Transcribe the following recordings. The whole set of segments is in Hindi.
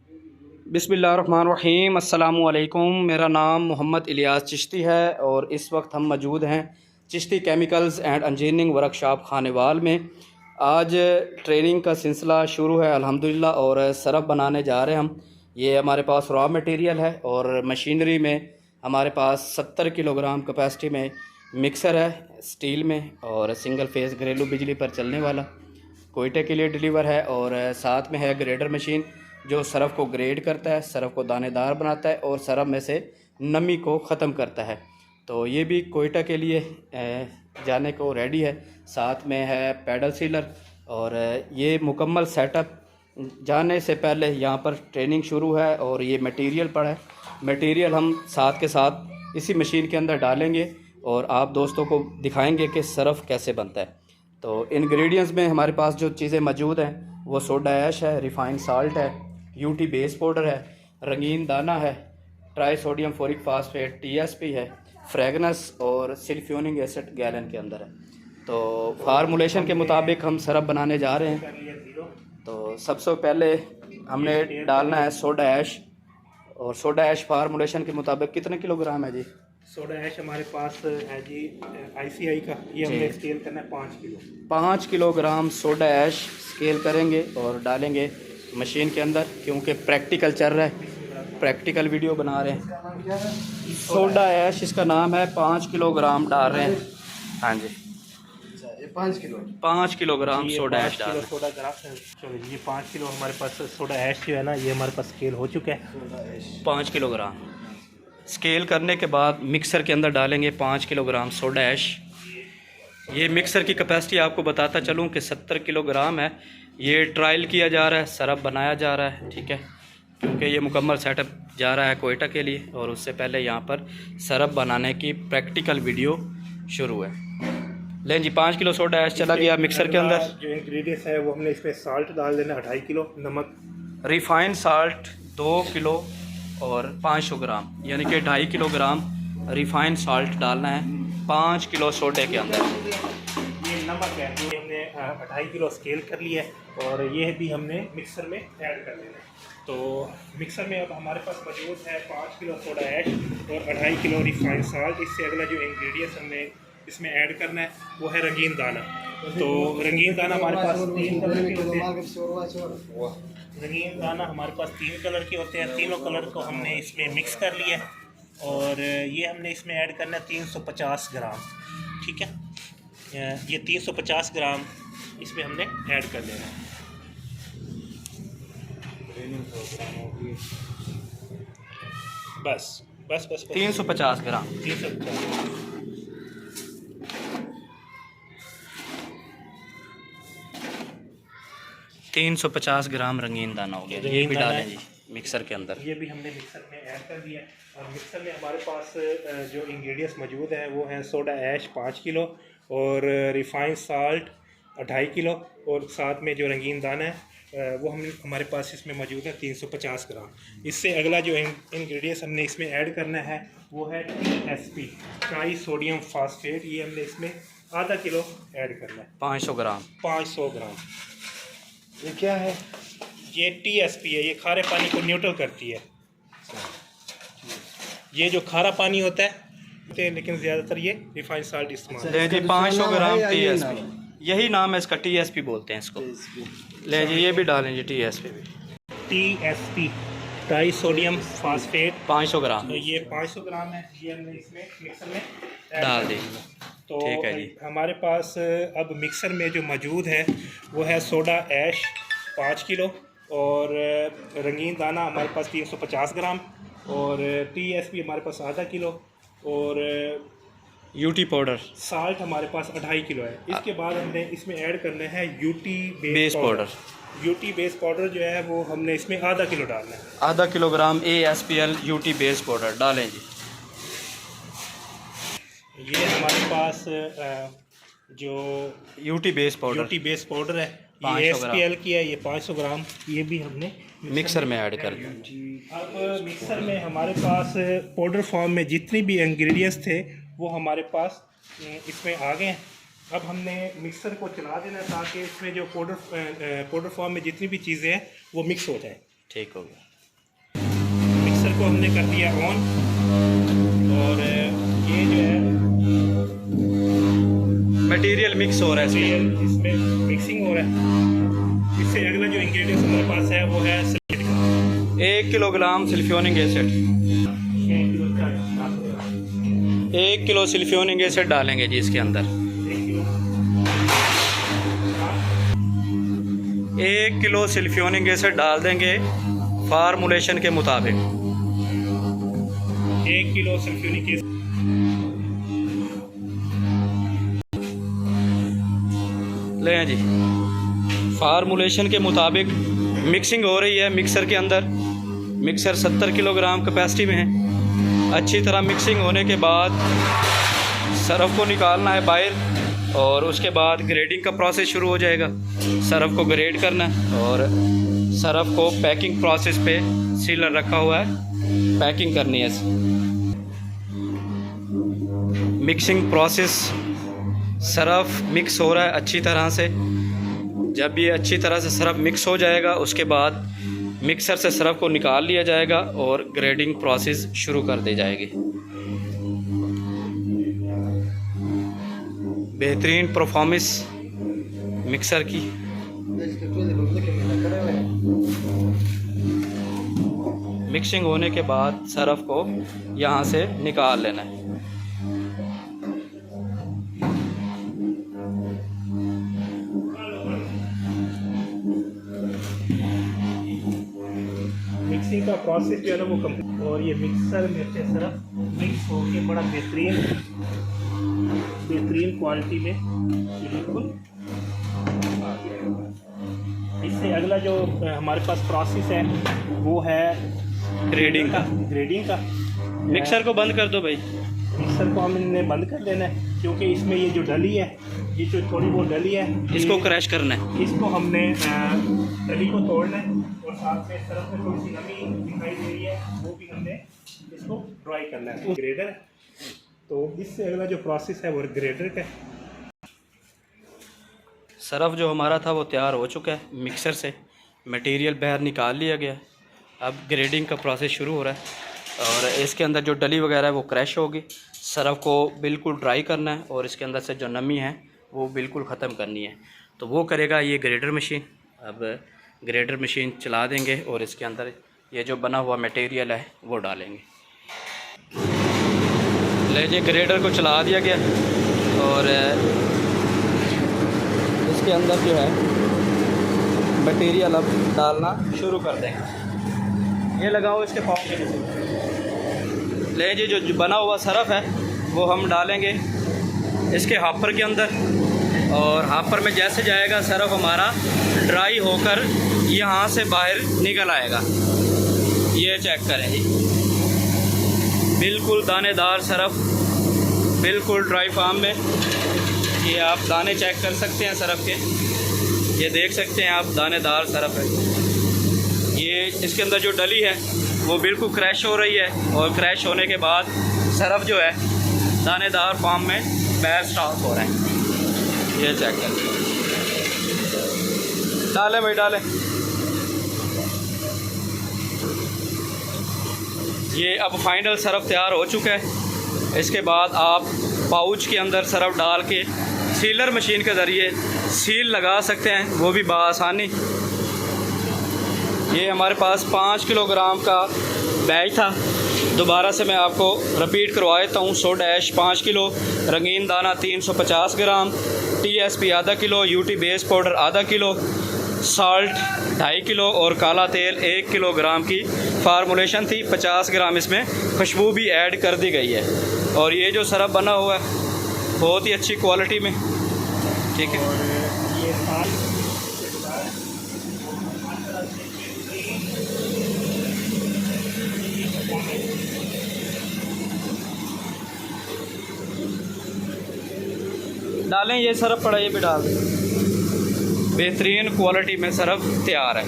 बिस्मिल्लाहिर्रहमानिर्रहीम। अस्सलामुअलैकुम। मेरा नाम मोहम्मद इलियास चिश्ती है और इस वक्त हम मौजूद हैं Chishti chemicals and engineering workshop Khanewal में। आज ट्रेनिंग का सिलसिला शुरू है अल्हम्दुलिल्लाह और सरफ बनाने जा रहे हैं हम। ये हमारे पास रॉ मटेरियल है और मशीनरी में हमारे पास 70 किलोग्राम कैपेसिटी में मिक्सर है स्टील में और सिंगल फेस घरेलू बिजली पर चलने वाला कोयटे के लिए डिलीवर है। और साथ में है ग्रेडर मशीन जो सरफ को ग्रेड करता है, सरफ को दानेदार बनाता है और सरफ में से नमी को ख़त्म करता है। तो ये भी कोयटा के लिए जाने को रेडी है। साथ में है पैडल सीलर और ये मुकम्मल सेटअप जाने से पहले यहाँ पर ट्रेनिंग शुरू है और ये मटेरियल पड़ा है। मटेरियल हम साथ के साथ इसी मशीन के अंदर डालेंगे और आप दोस्तों को दिखाएंगे कि सरफ कैसे बनता है। तो इंग्रेडिएंट्स में हमारे पास जो चीज़ें मौजूद हैं वो सोडा ऐश है, रिफाइंड साल्ट है, यूटी बेस पाउडर है, रंगीन दाना है, ट्राई सोडियम फोरिक फास्फेट TSP है, फ्रेगनेंस और सिल्फ्यूनिक एसिड गैलन के अंदर है। तो फार्मूलेशन के मुताबिक हम सरफ बनाने जा रहे हैं। तो सबसे पहले हमने डालना है सोडा ऐश और सोडा ऐश फार्मूलेशन के मुताबिक कितने किलोग्राम है जी? सोडा ऐश हमारे पास है जी ICI का, ये हमने स्केल करना है 5 kilo. 5 kilogram soda ash scale करेंगे और डालेंगे मशीन के अंदर, क्योंकि प्रैक्टिकल चल रहा है, प्रैक्टिकल वीडियो बना रहे हैं। सोडा ऐश इसका नाम है, 5 किलोग्राम डाल रहे हैं। हाँ जी, 5 किलोग्राम सोडा ऐश डाल रहे हैं। सोडा ग्राफ है। चलो ये 5 किलो हमारे पास सोडा ऐश जो है ना, ये हमारे पास स्केल हो चुका है 5 किलोग्राम। स्केल करने के बाद मिक्सर के अंदर डालेंगे 5 किलोग्राम सोडा ऐश। ये मिक्सर की कैपेसिटी आपको बताता चलूँ कि 70 किलोग्राम है। ये ट्रायल किया जा रहा है, सरफ बनाया जा रहा है, ठीक है, क्योंकि ये मुकम्मल सेटअप जा रहा है कोयटा के लिए और उससे पहले यहाँ पर सरफ बनाने की प्रैक्टिकल वीडियो शुरू है। लें जी, 5 किलो सोडा ऐश चला गया मिक्सर के अंदर। जो इंग्रेडिएंट्स है वो हमने इसमें साल्ट डाल देना 2.5 किलो, नमक, रिफाइंड साल्ट 2 किलो और 500 ग्राम, यानी कि 2.5 किलोग्राम रिफाइंड साल्ट डालना है 5 किलो सोडे के अंदर। ये नमक है, ये हमने 2.5 किलो स्केल कर लिया है और ये भी हमने मिक्सर में ऐड कर देना है। तो मिक्सर में अब हमारे पास मौजूद है 5 किलो सोडा ऐश और 2.5 किलो रिफाइंड साल्ट। इससे अगला जो इंग्रेडिएंट्स हमने इसमें ऐड करना है वो है रंगीन दाना। तो रंगीन दाना हमारे पास 3 कलर के होते हैं। रंगीन दाना हमारे पास 3 कलर के होते हैं। तीनों कलर को हमने इसमें मिक्स कर लिया है और ये हमने इसमें ऐड करना है 350 ग्राम, ठीक है। ये 350 ग्राम इसमें हमने ऐड कर देना है। बस बस बस 350 ग्राम। 350 ग्राम रंगीन दाना हो गया। ये भी डालें जी मिक्सर के अंदर। ये भी हमने मिक्सर में ऐड कर दिया और मिक्सर में हमारे पास जो इंग्रेडिएंट्स मौजूद हैं वो हैं सोडा ऐश 5 किलो और रिफाइंड साल्ट 2.5 किलो और साथ में जो रंगीन दाना है वो हमारे पास इसमें मौजूद है 350 ग्राम। इससे अगला जो इंग्रेडिएंट्स हमने इसमें ऐड करना है वो है TSP, ट्राई सोडियम फास्फेट। ये हमने इसमें आधा किलो ऐड करना है, 500 ग्राम। 500 ग्राम। ये क्या है? ये TSP है, ये खारे पानी को न्यूट्रल करती है। ये जो खारा पानी होता है लेकिन ज़्यादातर ये रिफाइंड साल्ट इस्तेमाल। ले जी 500 ग्राम TSP, यही नाम है इसका, TSP बोलते हैं इसको। ले जी ये भी डालें जी TSP भी। TSP ट्राई सोडियम फास्फेट 500 ग्राम। तो ये 500 ग्राम है, ये हमने इसमें मिक्सर में डाल दी। तो ठीक है जी। हमारे पास अब मिक्सर में जो मौजूद है वो है सोडा ऐश 5 किलो और रंगीन दाना हमारे पास 350 ग्राम और TSP हमारे पास आधा किलो और यूटी पाउडर साल्ट हमारे पास 2.5 किलो है। इसके बाद हमने इसमें ऐड करना है UT base powder. UT base powder जो है वो हमने इसमें आधा किलो डालना है। आधा kilogram ASPL UT base powder डालें जी। ये हमारे पास जो यूटी बेस पाउडर है ये ASPL की है, ये 500 ग्राम, ये भी हमने मिक्सर में ऐड कर दिया। अब मिक्सर में हमारे पास पाउडर फॉर्म में जितनी भी इंग्रेडिएंट्स थे वो हमारे पास इसमें आ गए हैं। अब हमने मिक्सर को चला देना ताकि इसमें जो पाउडर फॉर्म में जितनी भी चीज़ें हैं वो मिक्स हो जाए। ठीक हो गया। मिक्सर को हमने कर दिया ऑन, और ये जो है मटेरियल मिक्स हो रहा है इसमें। इसमें मिक्सिंग हो रहा है। इससे अगला जो इंग्रेडिएंट्स हमारे पास है वो है सल्फेट का 1 किलोग्राम सिल्फ्योनिक एसिड। 1 किलो सिल्फ्योनिक एसिड डालेंगे जी इसके अंदर। 1 किलो सिल्फ्योनिक एसिड डाल देंगे फार्मूलेशन के मुताबिक। 1 किलो सल्फ्यूरिक एसिड लें जी। फार्मूलेशन के मुताबिक मिक्सिंग हो रही है मिक्सर के अंदर। मिक्सर 70 किलोग्राम कैपेसिटी में है। अच्छी तरह मिक्सिंग होने के बाद सरफ को निकालना है बाहर, और उसके बाद ग्रेडिंग का प्रोसेस शुरू हो जाएगा। सरफ को ग्रेड करना है, और सरफ को पैकिंग प्रोसेस पे सीलर रखा हुआ है, पैकिंग करनी है। मिक्सिंग प्रोसेस, सरफ मिक्स हो रहा है अच्छी तरह से। जब ये अच्छी तरह से सरफ मिक्स हो जाएगा, उसके बाद मिक्सर से सरफ को निकाल लिया जाएगा और ग्रेडिंग प्रोसेस शुरू कर दी जाएगी। बेहतरीन परफॉर्मेंस मिक्सर की। मिक्सिंग होने के बाद सरफ को यहाँ से निकाल लेना है। मिक्सिंग का प्रोसेस जो है ना वो कम, और ये मिक्सर में से सरफ मिक्स होके बड़ा बेहतरीन क्वालिटी में बिल्कुल आ गया। इससे अगला जो हमारे पास प्रोसेस है वो है ग्रेडिंग का। मिक्सर को बंद कर दो भाई। मिक्सर को हमने बंद कर देना है, क्योंकि इसमें ये जो डली है, ये जो थोड़ी बहुत डली है, इसको क्रैश करना है। इसको हमने डली को तोड़ना है, और साथ में इस तरफ में थोड़ी सी नमी दिखाई दे रही है, वो भी हमने इसको ड्राई करना है। ग्रेडर, तो इससे अगला जो प्रोसेस है वो ग्रेडर का। सरफ जो हमारा था वो तैयार हो चुका है। मिक्सर से मटेरियल बाहर निकाल लिया गया। अब ग्रेडिंग का प्रोसेस शुरू हो रहा है, और इसके अंदर जो डली वगैरह है वो क्रैश होगी। सरफ को बिल्कुल ड्राई करना है, और इसके अंदर से जो नमी है वो बिल्कुल ख़त्म करनी है। तो वो करेगा ये ग्रेडर मशीन। अब ग्रेडर मशीन चला देंगे, और इसके अंदर ये जो बना हुआ मटेरियल है वो डालेंगे। लीजिए, ग्रेडर को चला दिया गया, और इसके अंदर जो है मटेरियल अब डालना शुरू कर देंगे। ये लगाओ इसके पाँव के नीचे। लीजिए, जो बना हुआ सरफ है वो हम डालेंगे इसके हापर के अंदर, और हापर में जैसे जाएगा सरफ हमारा ड्राई होकर यहाँ से बाहर निकल आएगा। ये चेक करें जी, बिल्कुल दानेदार सरफ, बिल्कुल ड्राई फार्म में। ये आप दाने चेक कर सकते हैं सरफ के, ये देख सकते हैं आप, दानेदार सरफ है ये। इसके अंदर जो डली है वो बिल्कुल क्रैश हो रही है, और क्रैश होने के बाद सरफ जो है दानेदार फार्म में बाहर स्टार्ट हो रहा है। ये चेक करें, डालें भाई डालें। ये अब फाइनल सरफ तैयार हो चुका है। इसके बाद आप पाउच के अंदर सरफ डाल के सीलर मशीन के ज़रिए सील लगा सकते हैं, वो भी बआसानी। ये हमारे पास 5 किलोग्राम का बैच था। दोबारा से मैं आपको रिपीट करवा देता हूँ। सोडा ऐश 5 किलो, रंगीन दाना 350 ग्राम, TSP आधा किलो, UT बेस पाउडर आधा किलो, साल्ट 2.5 किलो, और काला तेल 1 किलोग्राम की फार्मूलेशन थी। 50 ग्राम इसमें खुशबू भी ऐड कर दी गई है। और ये जो सरफ बना हुआ है बहुत ही अच्छी क्वालिटी में, ठीक है। ये डालें, ये सरफ पड़ा, ये भी डाल दें। बेहतरीन क्वालिटी में सरफ तैयार है।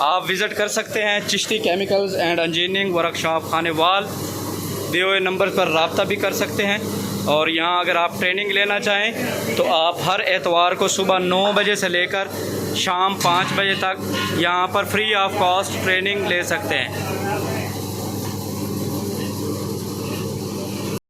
आप विज़िट कर सकते हैं Chishti chemicals and engineering workshop Khanewal. दिए हुए नंबर पर रब्ता भी कर सकते हैं, और यहाँ अगर आप ट्रेनिंग लेना चाहें तो आप हर एतवार को सुबह 9 बजे से लेकर शाम 5 बजे तक यहाँ पर फ्री ऑफ कॉस्ट ट्रेनिंग ले सकते हैं।